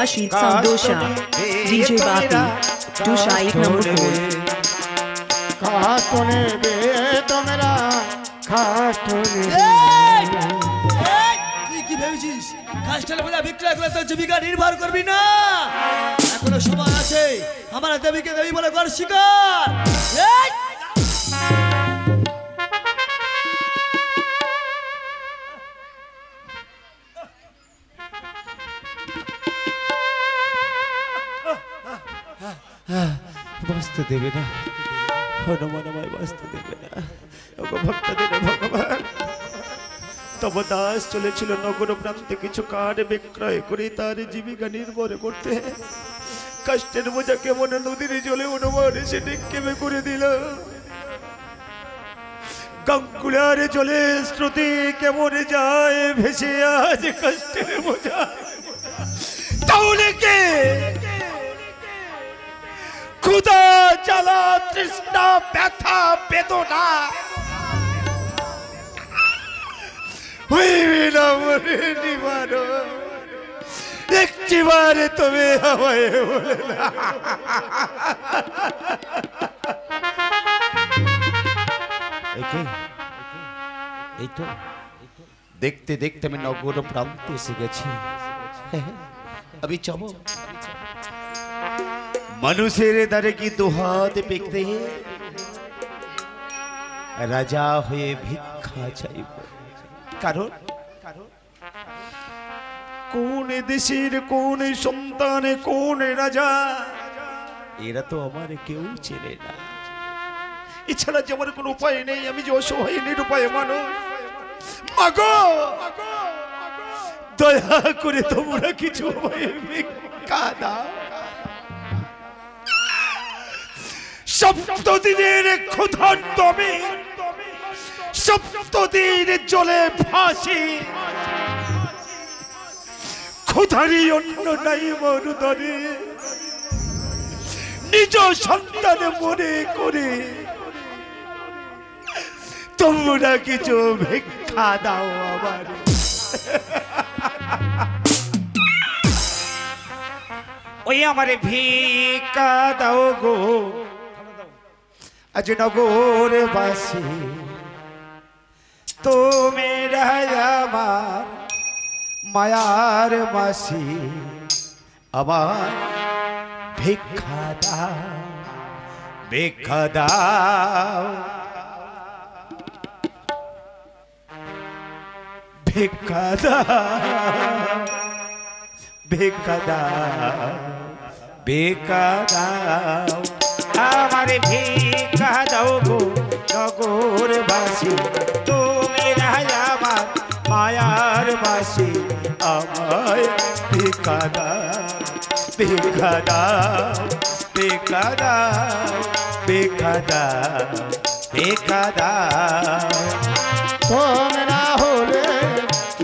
Rashid Samdosha, DJ Bati, Dushai Namurpur. खाटोने बे तोमरा खाटोने তুই কি ভেবেছিস কাস্টাল বলে বিক্রয় করে তোর জীবিকা নির্ভর করবি না এখনো সময় আছে আমার দেবীকে দেবী বলে কর শিকার বাঁচতে দেবে না হনুমানময় বাঁচতে দেবে না ওগো ভক্তদের ভগবান তব দাস চলেছিল নগর প্রান্তে কিছু কাঠ বিক্রয় করে তার জীবিকা নির্ভর করতে কষ্টের বোঝা কেমন নদীর জলে হনুমান এসে নিক্ষেপে করে দিল গঙ্গুলার জলে স্রোতে কেমন যায় ভেসে আজ কষ্টের বোঝা তাহলে কে ক্ষুধা জ্বালা তৃষ্ণা ব্যথা বেদনা হইবে না মনে নিবারণ একটিবারে তবে আমায় বলে না এই তো দেখতে দেখতে আমি নগর প্রান্তে এসে গেছি আমি চমক মানুষের দ্বারে কি দুহাত পেতে রাজা হয়ে ভিক্ষা চাইব কারণ কোন দেশের কোন সন্তান কোন রাজা এরা তো আমার কেউ চেনে না এছাড়া যে আমার কোনো উপায় নেই আমি যে অসহায় নিরুপায় মানুষ মাগো দয়া করে তোমরা কিছু ভিক্ষা দাও সপ্তদিনের ক্ষুধার্ত আমি সপ্তদিন জলে ভাসি ক্ষুধারি অন্য নাই মরুদরে নিজ সন্তান মনে করে তোমরা কিছু ভিক্ষা দাও আমার ওই আমার ভিক্ষা দাও গো আজ নগর বাসী তোমরা আমার মায়ার মাসি আমার ভিক্ষা দাও ভিক্ষা দাও ভিক্ষা দাও ভিক্ষা দাও ভিক্ষা দাও আমার ভিক্ষা দাও গো নগর বাসী তোমরা আমার মায়ার বাসী আমায় ভিক্ষা দাও ভিক্ষা দাও ভিক্ষা দাও ভিক্ষা দাও ভিক্ষা দাও তোমরা হলে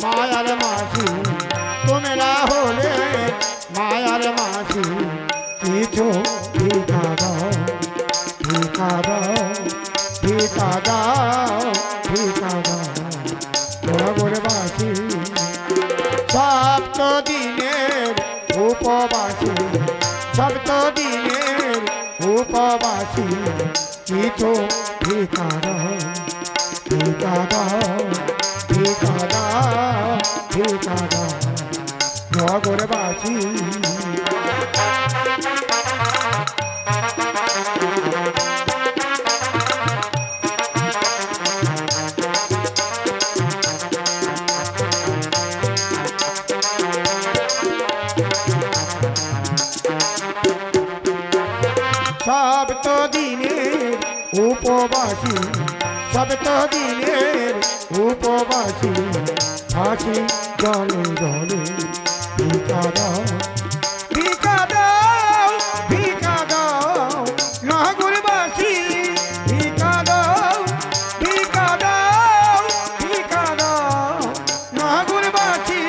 মায়ার মাসি তোমরা হলে মায়ার মাসি কিছু ভিক্ষা দাও ভিক্ষা দাও ভিক্ষা দাও ভিক্ষা দাও নগর বাসী সপ্তদিনের উপবাসী সপ্তদিনের উপবাসী কিছু ভিক্ষা দাও ভিক্ষা দাও ভিক্ষা দাও ভিক্ষা দাও নগর বাসী সপ্তদিনের উপবাসী সপ্তদিনের উপবাসী হাসি জলে জলে ভিক্ষা দাও ভিক্ষা দাও ভিক্ষা দাও নগরবাসী ভিক্ষা দাও ভিক্ষা দাও ভিক্ষা দাও নগরবাসী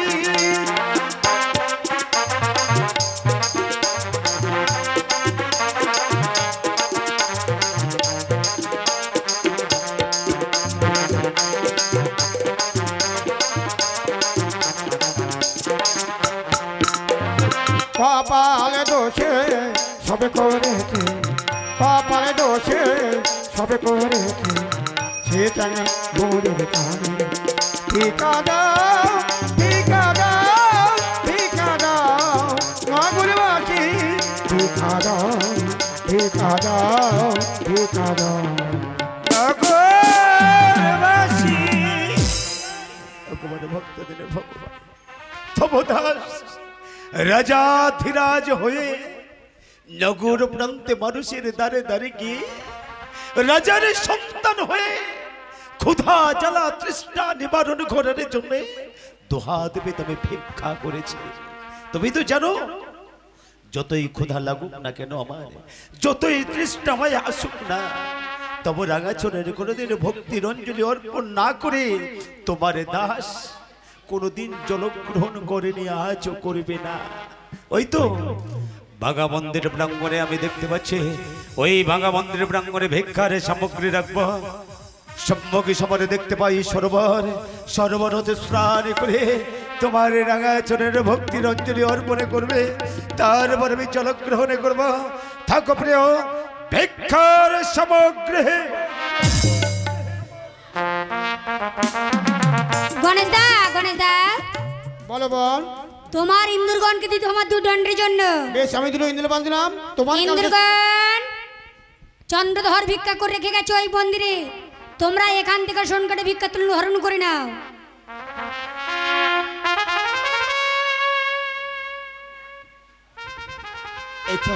কপালে দোষে সবে করেছে কপালে দোষে সবে করেছে সে কেন গৌরের কানে ঠিকা দাও ঠিকা দাও ঠিকা দাও নগরবাসী ঠিকা দাও ঠিকা দাও ঠিকা দাও নগরবাসী ভগবান ভক্তদের ভগবান তবদাস রাজাধিরাজ হয়ে নগর প্রান্তে মানুষের দ্বারে দ্বারে গিয়ে রাজার সন্তান হয়ে ক্ষুধা জ্বালা তৃষ্ণা নিবারণ করার জন্য দুহাত বেদমে ভিক্ষা করেছে। তুমি তো জানো যতই ক্ষুধা লাগুক না কেন আমার, যতই তৃষ্ণাময় আসুক না, তব রাঙাচরণের কোনোদিন ভক্তির অঞ্জলি অর্পণ না করে তোমার দাস কোনোদিন জলগ্রহণ করেনি, আজও করবে না। ওই তো ভাঙা মন্দির প্রাঙ্গণে আমি দেখতে পাচ্ছি, ওই ভাঙা মন্দির প্রাঙ্গণে ভিক্ষার সামগ্রী রাখবো। সম্মুখী সমরে দেখতে পাই সরোবর, সরোবর হতে স্নান করে তোমার রাঙাচরণের ভক্তির অঞ্জলি অর্পণে করবে, তারপর আমি জলগ্রহণে করব। থাকো প্রিয় ভিক্ষার সামগ্রী। গণেশ দা বলো বল। তোমার ইন্দুরগণকে দিতে আমার দুদণ্ডের জন্য। বেশ, আমি দুটো ইন্দুর বাঁধলাম। তোমার ইন্দুরগণ চন্দ্রধর ভিক্ষা করে রেখে গেছে ওই মন্দিরে, তোমরা এখান থেকে সনকাটে ভিক্ষা তুলে হরণ করে নাও। এই তো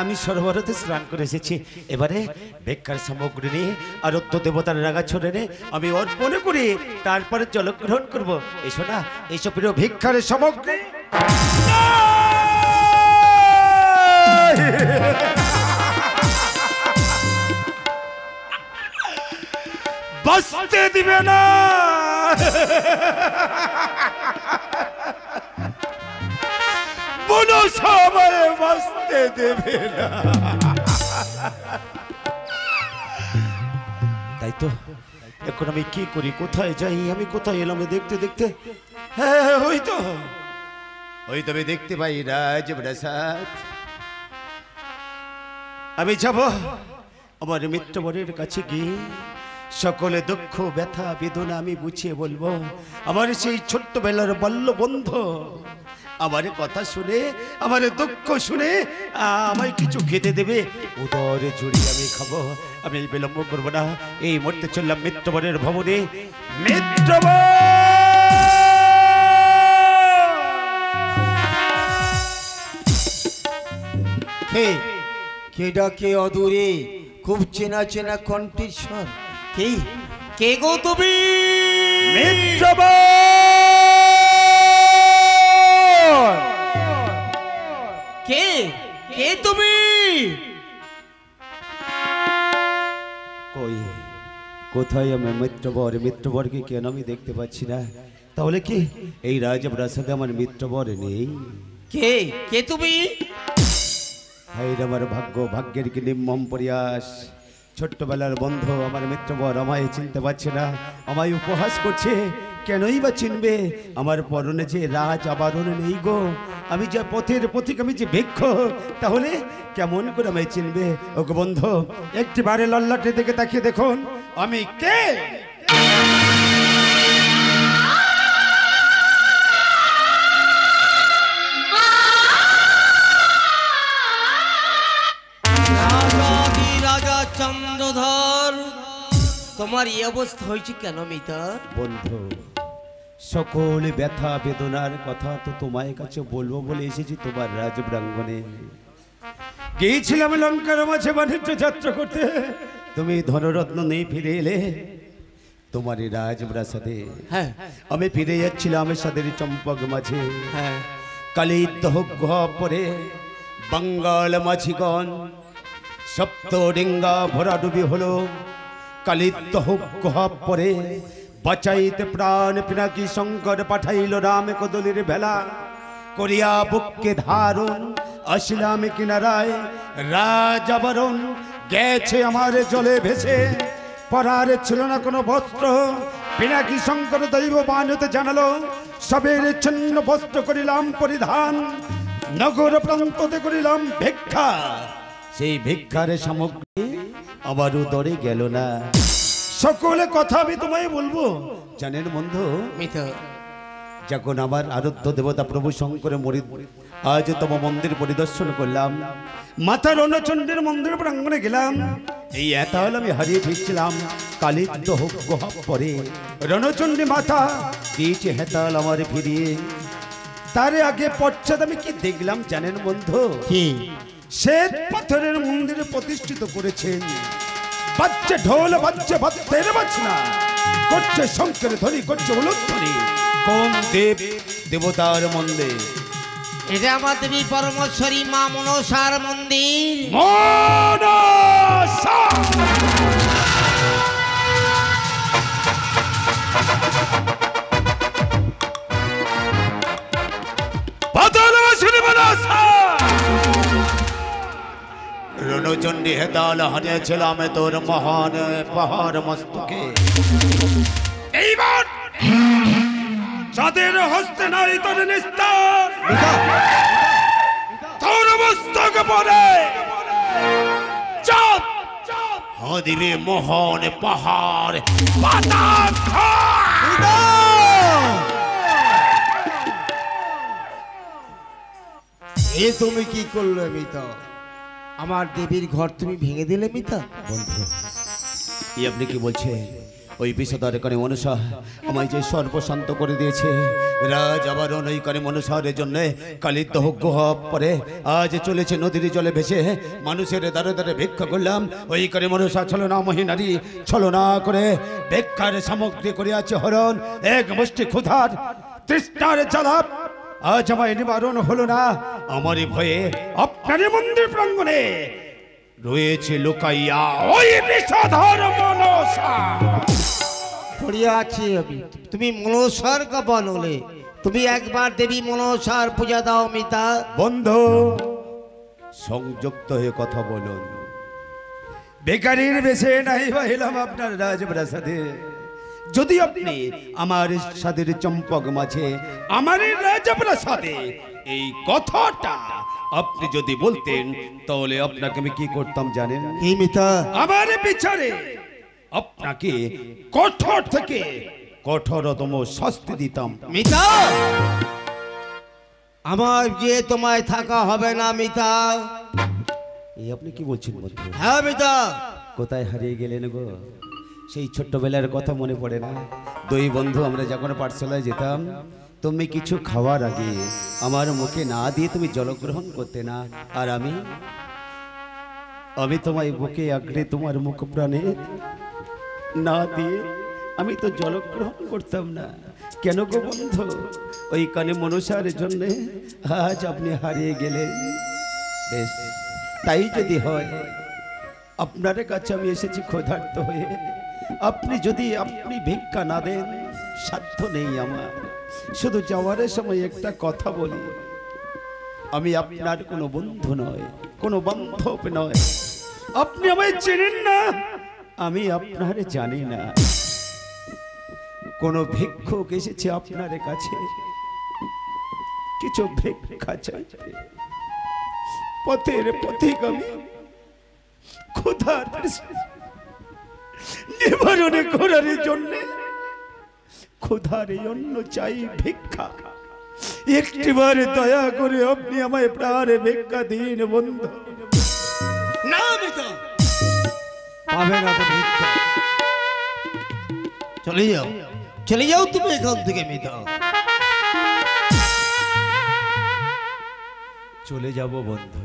আমি সরোবরতে স্নান করে এসেছি, এবারে ভিক্ষার সামগ্রী নিয়ে আরাধ্য দেবতার রাঙাচরণে আমি অর্পণ করি, তারপরে জলগ্রহণ করবো। এসো না, এইসব প্রিয় ভিক্ষার সামগ্রী বাঁচতে দিবে না। বলো সবাই বাঁচতে দেবে না। তাই তো এখন আমি কি করি, কোথায় যাই, আমি কোথায় এলাম দেখতে দেখতে। হ্যাঁ ওই তো আমি দেখতে পাই রাজপ্রাসাদ। আমি যাব আমার মিত্রবরের কাছে গিয়ে সকলে দুঃখ ব্যথা বেদনা আমি বুঝিয়ে বলবো। আমার সেই ছোট্টবেলার বাল্য বন্ধু আমার কথা শুনে, আমার দুঃখ শুনে আমায় কিছু খেতে দেবে, উদর জুড়ে আমি খাবো। আমি বিলম্ব করবো না, এই মুহূর্তে চললাম মিত্রবরের ভবনে। মিত্রবর কে ডাকে অদূরে, খুব চেনা চেনা কণ্ঠের স্বর। কে কে গো তুমি? কে কে তুমি? কই কোথায় আমার মিত্রবর? মিত্রবরকে কেন আমি দেখতে পাচ্ছি না? তাহলে কি এই রাজপ্রাসাদে আমার মিত্রবর নেই? কে কে তুমি? হায় আমার ভাগ্য, ভাগ্যের কি নির্মম পরিহাস। ছোট্টবেলার বন্ধু আমার মিত্রবর আমায় চিনতে পারছে না, আমায় উপহাস করছে। কেনই বা চিনবে? আমার পরনে যে রাজ আবরণ নেই গো, আমি যে পথের পথিক, আমি যে ভিক্ষুক, তাহলে কেমন করে আমায় চিনবে? ও গো বন্ধু, একটিবারে লল্লাটের দিকে তাকিয়ে দেখুন আমি কে। চন্দ্রধর, তোমার এই অবস্থা হয়েছে কেন মিতা? বন্ধু, সকল ব্যথা বেদনার কথা তো তোমার কাছে বলবো বলে এসেছি তোমার রাজপ্রাঙ্গণে। গিয়েছিলাম লঙ্কার মাঝে বাণিজ্য যাত্রা করতে, তুমি ধনরত্ন নিয়ে ফিরে এলে তোমার এই রাজপ্রাসাদে। হ্যাঁ, আমি ফিরে যাচ্ছিলাম সাদের চম্পক মাঝে। হ্যাঁ, কালির দহ গুহা পরে বাঙ্গাল মাঝিগণ সপ্ত ডিঙ্গা ভরাডুবি হলো। কালির দহ গুহা পরে বাঁচাইতে প্রাণ পিনাকি শঙ্কর পাঠাইল রাম কদলির ভেলা করিয়া বুককে ধারণ। আসিলাম কিনারায় রাজাবরণ গেছে আমার জলে ভেসে, পরার ছিল না কোনো বস্ত্র। পিনাকি শঙ্কর দৈব বাণতে জানালো, সবের ছিন্ন বস্ত্র করিলাম পরিধান। নগর প্রান্ততে করিলাম ভিক্ষা, সেই ভিক্ষার সামগ্রী আমার উদরে গেল না। সকলে কথা আমি তোমায় বলবো জানেন বন্ধু, মিতা যখন আমার আরাধ্য দেবতা প্রভু শঙ্কর মরি আজ তম মন্দির পরিদর্শন করলাম, মাতা রণচণ্ডীর মন্দির প্রাঙ্গণে গেলাম, এই এতাল আমি হারিয়ে ফিরছিলাম। কালিত হোক গোহা পরে রণচণ্ডী মাতা দিয়েছে হেতাল আমার ফিরিয়ে। তার আগে পশ্চাৎ আমি কি দেখলাম জানেন বন্ধু, কি শ্বেত পাথরের মন্দিরে প্রতিষ্ঠিত করেছেন। বাচ্চা ঢোল বাচ্চা ভাতের বাজনা করছে, শঙ্কর ধ্বনি করছে উলুধ্বনি। কোন দেব দেবতার মন্দির? এটা আমার দেবী পরমেশ্বরী মা মনসার মন্দির। মনসা! পাতালবাসিনী মনসা! রণচণ্ডী হেতাল হারিয়েছিলাম তোর মহান পাহাড় মস্তকে। এইবার যাদের হস্তে নাই তোর নিস্তার, তোর মস্তক পরে চাপ দিবে মোহন পাহাড় পাতা। এ তুমি কি করলে মিতা? আমার দেবীর ঘর তুমি ভেঙে দিলে মিতা। বন্ধু এই আপনি কি বলছেন? ওই বিষধর করে মনসা আমায় যে সর্বশান্ত করে দিয়েছে। রাজ আবার ওই করে মনসার জন্য কালিত হোক পরে আজ চলেছে নদীর জলে ভেসে, মানুষের দ্বারে দ্বারে ভিক্ষা করলাম। ওই করে মনসা ছলনা মহিনারী ছলনা করে ভিক্ষার সামগ্রী করে আছে হরণ। এক মুষ্টি ক্ষুধার তৃষ্ণার জ্বালা আজ আমায় নিবারণ হলো না। আমারই ভয়ে আপনারই মন্দির প্রাঙ্গণে রয়েছে লুকাইয়া ওই বিষধর মনসা। পড়িয়া আছি আমি, তুমি মনসার কথা বলে, তুমি একবার দেবী মনসার পূজা দাও মিতা। বন্ধু সংযুক্ত হয়ে কথা বলুন। বেকারির বেশে নাই বাহিলাম আপনার রাজপ্রাসাদে, যদি আপনি আমার সাদের চম্পক মাঝে আমার রাজপ্রাসাদে এই কথাটা আপনি যদি বলতেন, তাহলে আপনাকে আমি কি করতাম জানেন? এই মিতা আমার বিচারে আপনাকে কঠোর থেকে কঠোরতম শাস্তি দিতাম। মিতা আমার যে তোমায় থাকা হবে না মিতা। এই আপনি কি বলছেন বন্ধু? হ্যাঁ মিতা। কোথায় হারিয়ে গেলেন গো? সেই ছোট্টবেলার কথা মনে পড়ে না? দুই বন্ধু আমরা যখন পাঠশালায় যেতাম, তুমি কিছু খাওয়ার আগে আমার মুখে না দিয়ে তুমি জলগ্রহণ করতে না, আর আমি তোমায় বুকে আঁকড়ে তোমার মুখ প্রাণে না দিয়ে আমি তো জলগ্রহণ করতাম না। কেন গো বন্ধু? ওই কানে মনসার জন্য আজ আপনি হারিয়ে গেলেন। বেশ, তাই যদি হয় আপনার কাছে আমি এসেছি ক্ষুধার্ত হয়ে। আপনি যদি আপনি ভিক্ষা না দেন, সাধ্য নেই আমার। শুধু যাওয়ার সময় একটা কথা বলি, আমি আপনার কোনো বন্ধু নয়, কোনো বান্ধব নয়। আপনি আমায় চেনেন না, আমি আপনার জানি না। কোন ভিক্ষুক এসেছে আপনার কাছে কিছু ভিক্ষা চাইতে, পথের পথিক আমি ক্ষুধার নিবারণে করার জন্য ক্ষুধার অন্ন চাই ভিক্ষা। একটিবার দয়া করে আপনি আমায় প্রাণে ভিক্ষা দিন বন্ধু। না মিতা, পাবে না তো ভিক্ষা। চলে যাও, চলে যাও তুমি এখান থেকে মিতা। চলে যাব বন্ধু।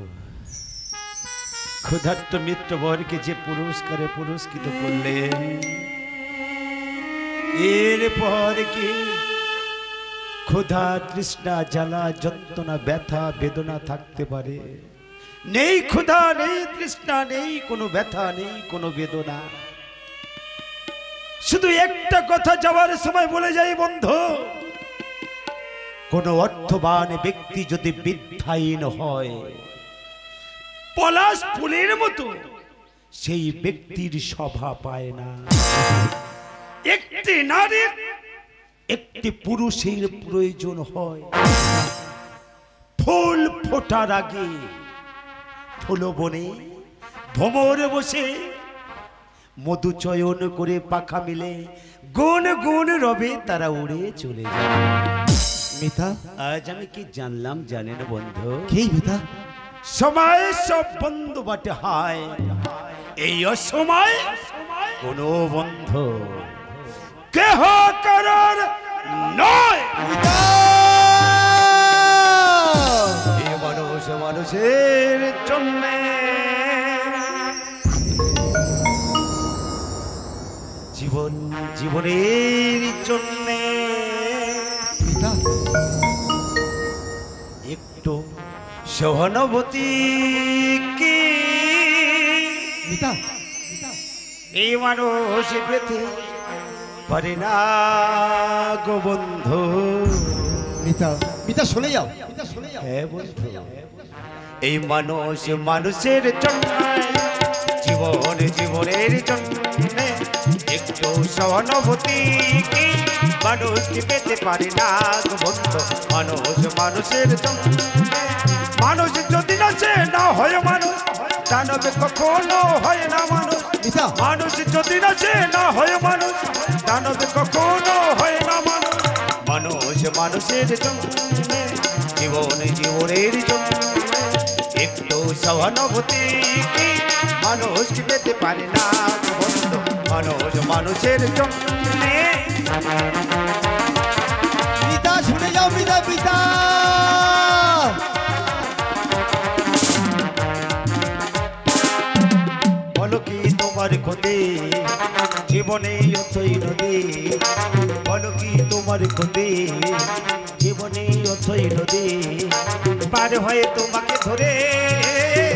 ক্ষুধার্ত মিত্রবরকে যে পুরস্কারে পুরস্কৃত করলেন, এরপর কি ক্ষুধা তৃষ্ণা জ্বালা যন্ত্রণা ব্যথা বেদনা থাকতে পারে? নেই ক্ষুধা, নেই তৃষ্ণা, নেই কোনো ব্যথা, নেই কোনো বেদনা। শুধু একটা কথা যাওয়ার সময় বলে যাই বন্ধু, কোন অর্থবান ব্যক্তি যদি বিদ্যাহীন হয়, পলাশ ফুলের মতো সেই ব্যক্তির শোভা পায় না। একটি নারীর একটি পুরুষের প্রয়োজন হয়। ফুল ফোটার আগে ফুল বনে ভ্রমরে বসে মধু চয়ন করে পাখা মিলে গুন গুন রবে তারা উড়ে চলে যায়। মিতা, আজ আমি কি জানলাম জানেন বন্ধু? কি মিতা? সময় সব বন্ধু বাটে হায়, এই অসময় কোনো বন্ধু কেহ করার নয়। এই মানুষ মানুষের জন্য জীবন জীবনের জন্য মিতা, একটু সহানুভূতি কি মিতা, এই মানুষ পেতে পারে না গো বন্ধু। মিতা, মিতা শুনে যাও, মিতা শুনে যাও। হ্যাঁ বন্ধু, এই মানুষ মানুষের জন্য জীবন জীবনের জন্য একটু সহানুভূতি কি মানুষ পেতে পারে না গো বন্ধু। মানুষ মানুষের জন্য, মানুষ যদি নাচে না হয় মানুষ, দানবে কখনো হয় না মানুষ। মিতা, মানুষ যদি নাচে না হয় মানুষ, দানবে কখনো হয় না মানুষ। মানুষ মানুষের জন্য জীবন জীবনের জন্য একটু সহানুভূতি কি মানুষ পেতে পারে না বন্ধু। মানুষ মানুষের জন্য মিতা শুনে যাও, মিতা, মিতা। বলো কি তোমার ক্ষতি জীবনে অথই নদী, বলো কি তোমার ক্ষতি জীবনে অথই নদী, পার হয়ে তোমাকে ধরে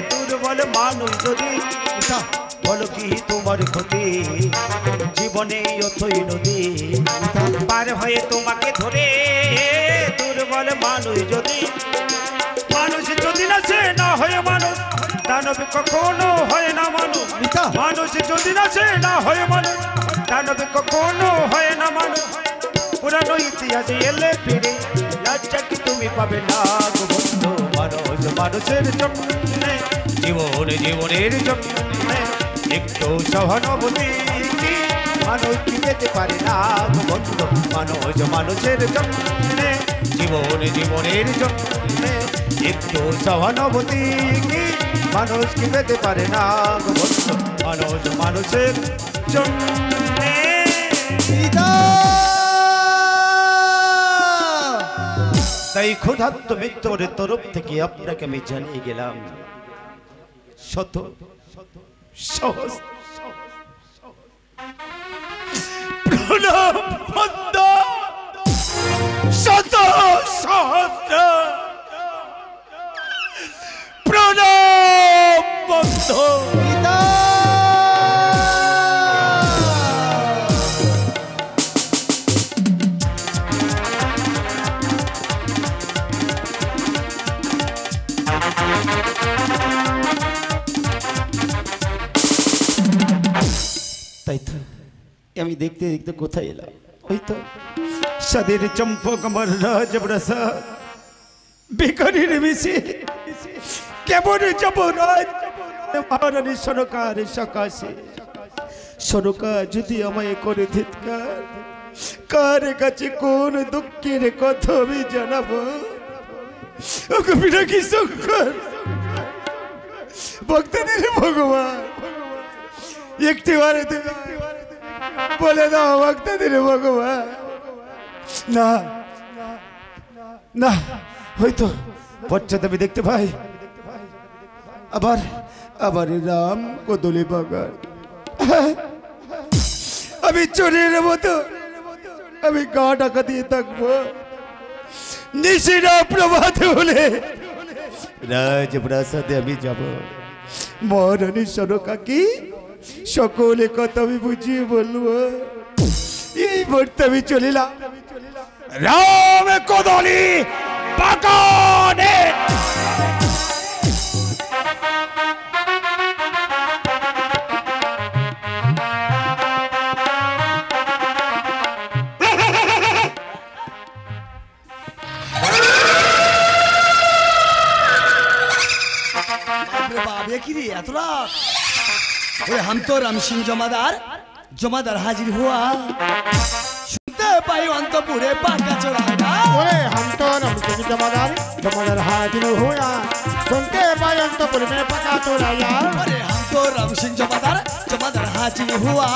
দুর্বল মানুষ যদি। মিতা, বলো কি তোমার ক্ষতি জীবনে অথই নদী, পার হয়ে তোমাকে ধরে দুর্বল মানুষ যদি। মানুষ যদি নাচে না হয় মানুষ, দানবে কখনো হয় না মানুষ। মিতা, মানুষ যদি নাচে না হয় মানুষ, দানবে কখনো হয় না মানুষ। পুরানো ইতিহাসে এলে ফিরে লজ্জা কি তুমি পাবে না গো বন্ধু। মানুষ মানুষের জন্য জীবন জীবনের জন্য একটু সহানুভূতি কি মানুষ কি পেতে পারে না গো বন্ধু। মানুষ মানুষের জন্য জীবন জীবনের জন্য একটু সহানুভূতি কি মানুষ কি পেতে পারে না গো বন্ধু। মানুষ মানুষের জন্য। মিতা। তাই ক্ষুধার্ত মৃত্যুর তরফ থেকে আপনাকে আমি জানিয়ে গেলাম শত সহজ প্রণাম বন্ধু, শত সহস্র প্রণাম বন্ধু। মিতা। তাই তো আমি দেখতে দেখতে কোথায় এলাম, ওই তো সাদের চম্পক আমার রাজপ্রাসাদ বেকারির মিশে কেমন যাব রাজ মহারানী সরকার সকাশে। সরকার যদি আমায় করে ধিৎকার, কার কাছে কোন দুঃখের কথা আমি জানাবো। ও কবিরা কি শঙ্কর ভক্তদের ভগবান, একটি বারে তুমি বলে দাও ভক্তদের ভগবান। না না, হয়তো পশ্চাৎ আমি দেখতে পাই আবার আবার রাম কদলি বাগান। আমি চোরের মতো আমি গা ঢাকা দিয়ে থাকবো। নিশিরা প্রভাত হলে রাজপ্রাসাদে আমি যাব। মহারানী সরকা কি সকলে কথা আমি বুঝিয়ে বলবো। এই মুহূর্তে আমি চলিলাম রাম কদলি বাগানে। বাপরে বাপ, এ কি রে এত রাত? ওরে হাম তো রাম সিং জমাদার, জমাদার হাজির হুয়া। শুনতে পাই অন্তপুরে পাকা চড়াইয়া। ওরে हम तो राम सिंह जमादार जमादार हाजिर हुआ सुनते पाए अंतपुर में पका चुराया ওরে হাম তো রাম সিং জমাদার, জমাদার হাজির হুয়া।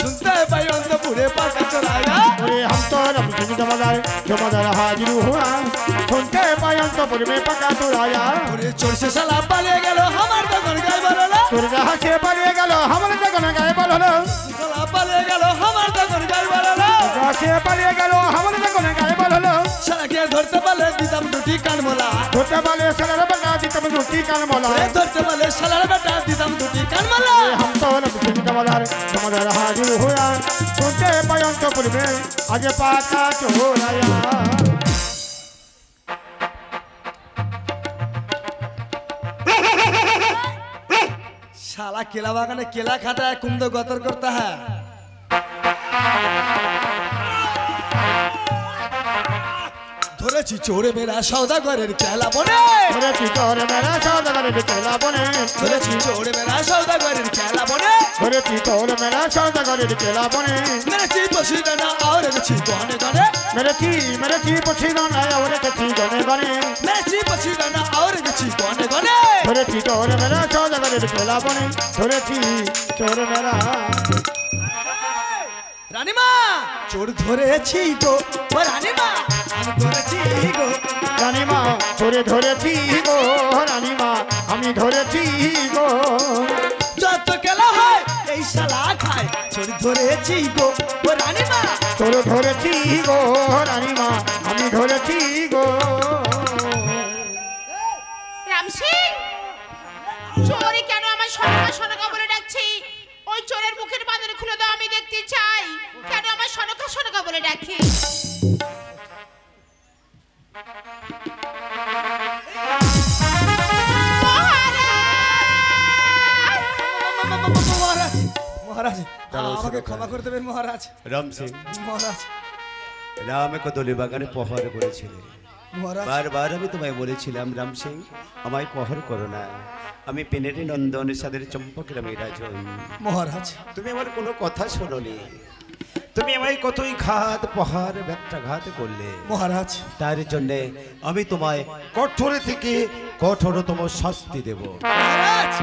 শুনতে পাই অন্তপুরে পাকা চড়াইয়া। ओरे हम तो राम सिंह जमादार जमादार हाजिर हुआ सुनते पाए अंतपुर में पका चुराया ওরে চোরসে শালা পালিয়ে গেল আমার দোকান গায়ে বললো। তোর যাহা সে পালিয়ে গেল আমার দোকানে গায়ে বল হলো শালা পালিয়ে গেল আমার দোকান গায়ে বললো। যাহা সে পালিয়ে গেল আমার দোকানে গায়ে বল হলো শালাকে ধরতে পারলে দিতাম দুটি কানমোলা। ছোট বালে সালার বাটা দিতাম রুটি কান মলা ওরে ধরতে পারলে শালার বেটা দিতাম দুটি কানমোলা। हम तो राम सिंह जमादार जमादार हाजिर हुआ सुनते पाए अंतपुर में आज पका चुराया শালা কেলা বাগানে কেলা খাতা है कुंद गतर करता है। ধরেছি চোরে মেরা সওদাগরের কেলা বনে। ओरे पितोर मेरा सौदागर चला बने ধরেছি চোরে মেরা সওদাগরের কেলা বনে। ओरे पितोर मेरा सौदागर चला बने মেরেছি বসিদানা আর গেছি গনে গনে। मेरे थी पछीना नया ओरे थी गने गने মেরেছি বসিদানা আর গেছি গনে গনে। ओरे पितोर मेरा सौदागर चला बने ओरे थी चोर मेरा রানীমা চোর ধরেছি গো, ও রানীমা আমি ধরেছি গো। रानी माँ तोरे धोरे थी गो रानी माँ हमी धोरे थी गो যত কেলা হয় এই শালা খায়। চোর ধরেছি গো, ও রানীমা। तोरे धोरे थी गो रानी माँ हमी धोरे थी गो রাম সিং, চোরে কেন আমার সনকা সনকা বলে ডাকছি? ওই চোরের মুখের বাঁধন খুলে দাও, আমি দেখতে চাই কেন আমার সনকা সনকা বলে ডাকে। মহারাজ, মহারাজ আমাকে ক্ষমা করে দেবেন মহারাজ। রাম সিং মহারাজ, রাম কদলি বাগানে প্রহর করেছিলেন। মহারাজ বারবার আমি তোমায় বলেছিলাম রাম সিং আমায় প্রহর করো না, আমি পেনেরি নন্দন সাদের চম্পকের আমি রাজন। মহারাজ তুমি আমার কোনো কথা শোনোনি, তুমি আমায় কতই ঘাত প্রহার ব্যত্যাঘাত করলে। মহারাজ তার জন্য আমি তোমায় কঠোর থেকে কঠোরতম শাস্তি দেব। মহারাজ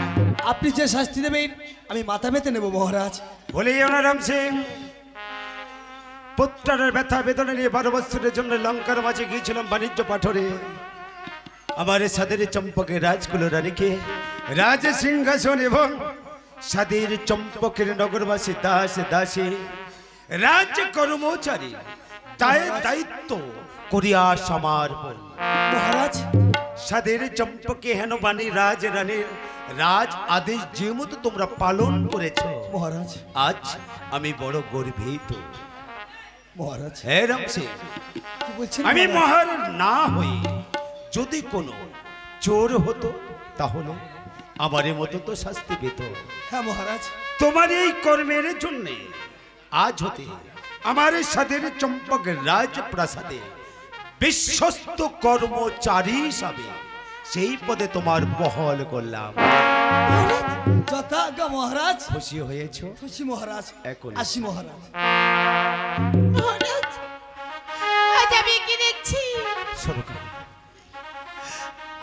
আপনি যে শাস্তি দেবেন আমি মাথা পেতে নেব মহারাজ। বলিও না রাম সিং, পুত্রের ব্যথা বেদনা নিয়ে 12 বছরের জন্য লঙ্কার মাঝে গিয়েছিলাম বাণিজ্য পাঠরে। আমার সাদের চম্পকের রাজকুল রানীকে রাজ সিংহাসন এবং সাদের চম্পকের নগরবাসী দাস দাসী রাজ কর্মচারী তাই দায়িত্ব করিয়া সমর্পণ। মহারাজ সাদের চম্পকে হেন বাণী রাজ রানীর রাজ আদেশ যে মতো তোমরা পালন করেছ, মহারাজ আজ আমি বড় গর্বিত। মহারাজ হে রাম সিং, কি বলছেন? আমি মহারাজ? মহার না হই যদি কোনো চোর হতো তাহলে আমারই মতো তো শাস্তি পেত। হ্যাঁ মহারাজ। তোমার এই কর্মের জন্য আজ হতে আমার সাদের চম্পক রাজপ্রাসাদে বিশ্বস্ত কর্মচারী হিসাবে সেই পদে তোমার বহাল করলাম। যথাজ্ঞা মহারাজ। খুশি হয়েছ? খুশি মহারাজ। এখন আসি মহারাজ। মহারাজ, আজ আমি কি দেখছি? সরকার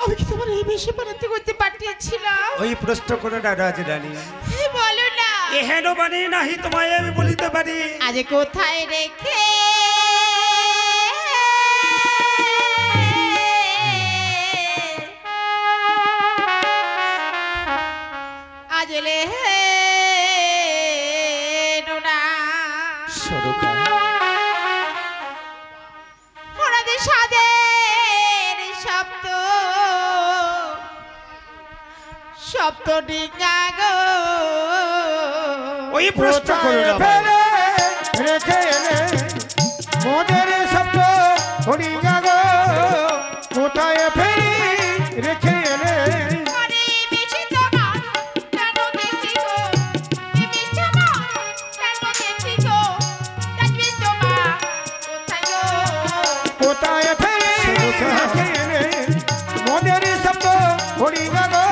আমি কি তোমার এই বেশি বানাতে করতে পাঠিয়েছিলাম? ওই প্রশ্ন করে না রাজরানী, বলো না। এহেন বাণী নাহি তোমায় আমি বলিতে পারি। আজ কোথায় রেখে আজ এলে নোনা সরকার ওনাদের সাদের সপ্ত সপ্ত ডিঙ্গা গো ওই প্রশ্ন করে না ফেলে রেখে এলে মোদের শব্দ হরি গো কোথায় ফেরি রেখে এলে আরে বেশি তোমার কেন দেখছি গো বেশি তোমার কেন দেখছি গো দেখবি তোমার কোথায় গো কোথায় ফেরি রেখে এলে মোদের শব্দ হরি গো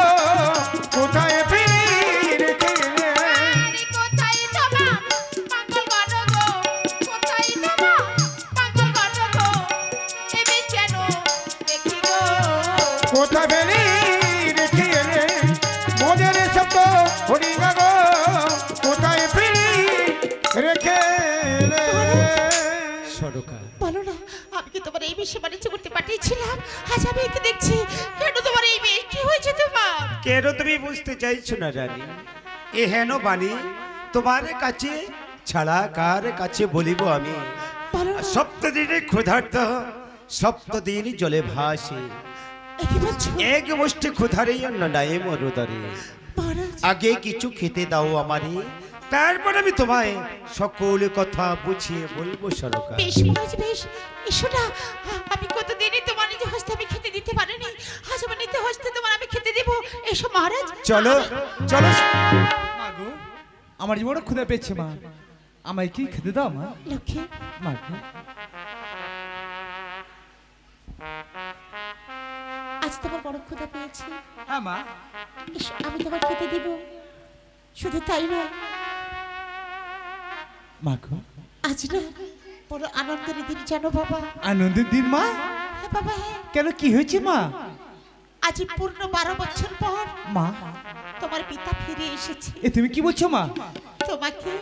ফেলি রেখে এলে মোদের শব্দ হরিণা গো কোথায় ফেলি রেখে এলে সরকা বলো না, আমি কি তোমার এই বিষয়ে বাণিজ্য করতে পাঠিয়েছিলাম? আজ আমি একে দেখছি, কেন তোমার এই মেয়ে, কি হয়েছে তোমার? কেন তুমি বুঝতে চাইছো না রানী? এ হেন বাণী তোমার কাছে ছাড়া কার কাছে বলিব আমি? বলো না, সপ্তদিনে ক্ষুধার্ত, সপ্তদিন জলে ভাসে, এ কি বলছো? এক মুষ্টি ক্ষুধারেই অন্য নাই মরুদরে। মহারাজ, আগে কিছু খেতে দাও আমারে, তারপর আমি তোমায় সকল কথা বুঝিয়ে বলবো সরকার। বেশ মহারাজ, বেশ। এসো না, আমি কতদিনই তোমার নিজে হস্তে আমি খেতে দিতে পারিনি, আজ আমার নিজে হস্তে তোমার আমি খেতে দেবো। এসো মহারাজ, চলো চলো। মা গো, আমার যে বড় ক্ষুধা পেয়েছে মা, আমায় কি খেতে দাও মা? লক্ষ্মী। মা গো, আজ তোমার বড় ক্ষুধা পেয়েছে, হ্যাঁ মা। এসো আমি তোমার খেতে দিব। শুধু তাই নয়, মা গো, আজ না বড় আনন্দের দিন জানো বাবা। আনন্দের দিন মা? হ্যাঁ বাবা, হ্যাঁ। কেন, কি হয়েছে মা? আজ পূর্ণ 12 বছর পর মা, তোমার পিতা ফিরে এসেছে। এ তুমি কি বলছো মা? তোমাকে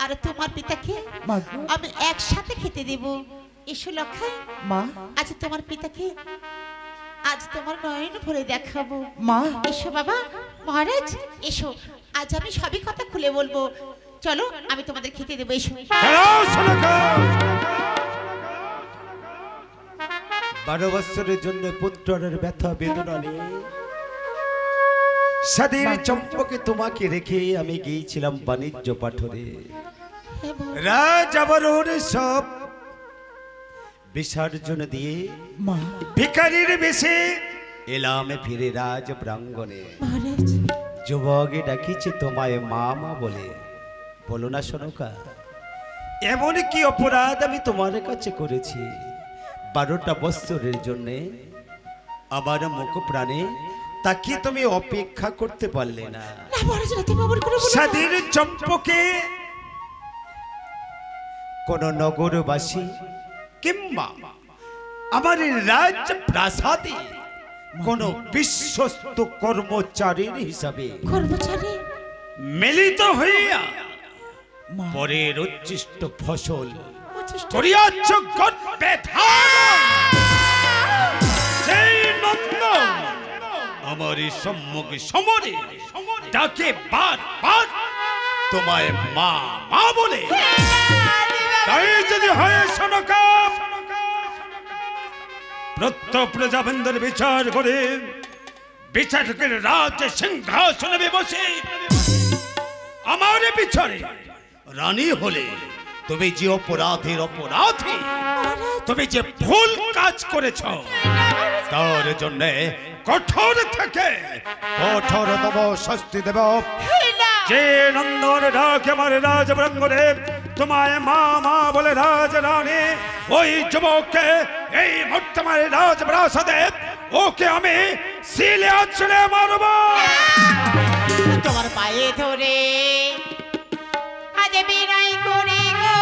আর তোমার পিতাকে মা গো, আমি একসাথে খেতে দেব। এসো লক্ষাই, মা, আজ তোমার পিতাকে আজ তোমার নয়ন ভরে দেখাবো। মা। এসো বাবা। মহারাজ এসো, আজ আমি সবই কথা খুলে বলবো। চলো, আমি তোমাদের খেতে দেবো। এসো। দাঁড়াও সরকার। 12 বছরের জন্য পুত্রের ব্যথা বেদনা নিয়ে সাদের চম্পকে তোমাকে রেখে আমি গিয়েছিলাম বাণিজ্য পাঠরে। হ্যাঁ বাবা। রাজ আবরণ সব বিসর্জন দিয়ে মা, ভিখারির বেশে এলাম ফিরে রাজ প্রাঙ্গণে। মহারাজ, যুবকে ডাকিছে তোমায় মা মা বলে। বলো না সনকা, এমন কি অপরাধ আমি তোমার কাছে করেছি? 12টা বছরের জন্যে আমার মুখ প্রাণে তাকে তুমি অপেক্ষা করতে পারলে না। না মহারাজ, না তুমি আমার কোনো বলো না। সাদের চম্পকে কোন নগরবাসী কিংবা আমার রাজ প্রাসাদে কোন বিশ্বস্ত কর্মচারীর হিসাবে কর্মচারী মিলিত হইয়া মা, পরের উচ্ছিষ্ট ফসল প্রচেষ্টা করিয়াছ গর্বে ধারণ। সেই নন্দ আমার সম্মুখে সমরে ডাকে বার তোমায় মা মা বলে। তাই যদি হয় সনকা, প্রজাবন্ধের বিচার করে বিচারকের রাজ সিংহাসনে বসে আমার বিচারে রানী হলে তুমি যে অপরাধী, তুমি যে ভুল কাজ করেছ, তার জন্য কঠোর থেকে কঠোরতম শাস্তি দেব। যে নন্দন ডাক আমার রাজ প্রাঙ্গণে তোমায় মা মা বলে রাজ রানী, ওই যুবককে এই বর্তমান রাজ প্রাসাদে ওকে আমি সিলে আছড়ে মারব। তোমার পায়ে ধরে আজ বিনয় করে গো,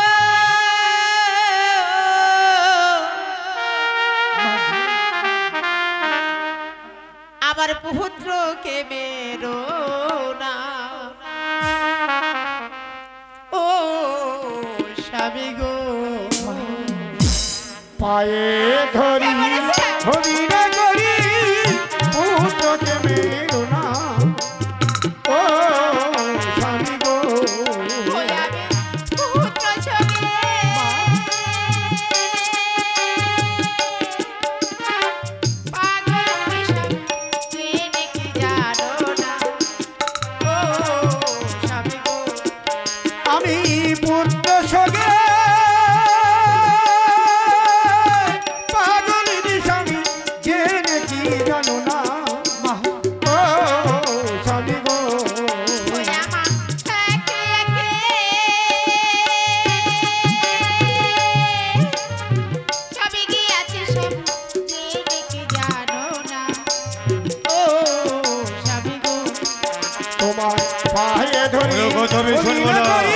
আমার পুত্রকে মেরো না। ও স্বামী গো, পায়ে ধরি হরিণা করি পুত্রকে মেরো না। ও স্বামী গো, ওই আমি পুত্র ছোড়ে পাগল বিষম জেনে কি জানো না। ও স্বামী গো, আমি পুত্র সগে পাগলিনী স্বামী জেনে কি জানো না। ও স্বামী গো, ওই আমার একে একে সবে গিয়াছে সব জেনে কি জানো না। ও স্বামী গো, তোমার পায়ে ধরি ওরে কথা আমি শুনবো না। হরিণা করি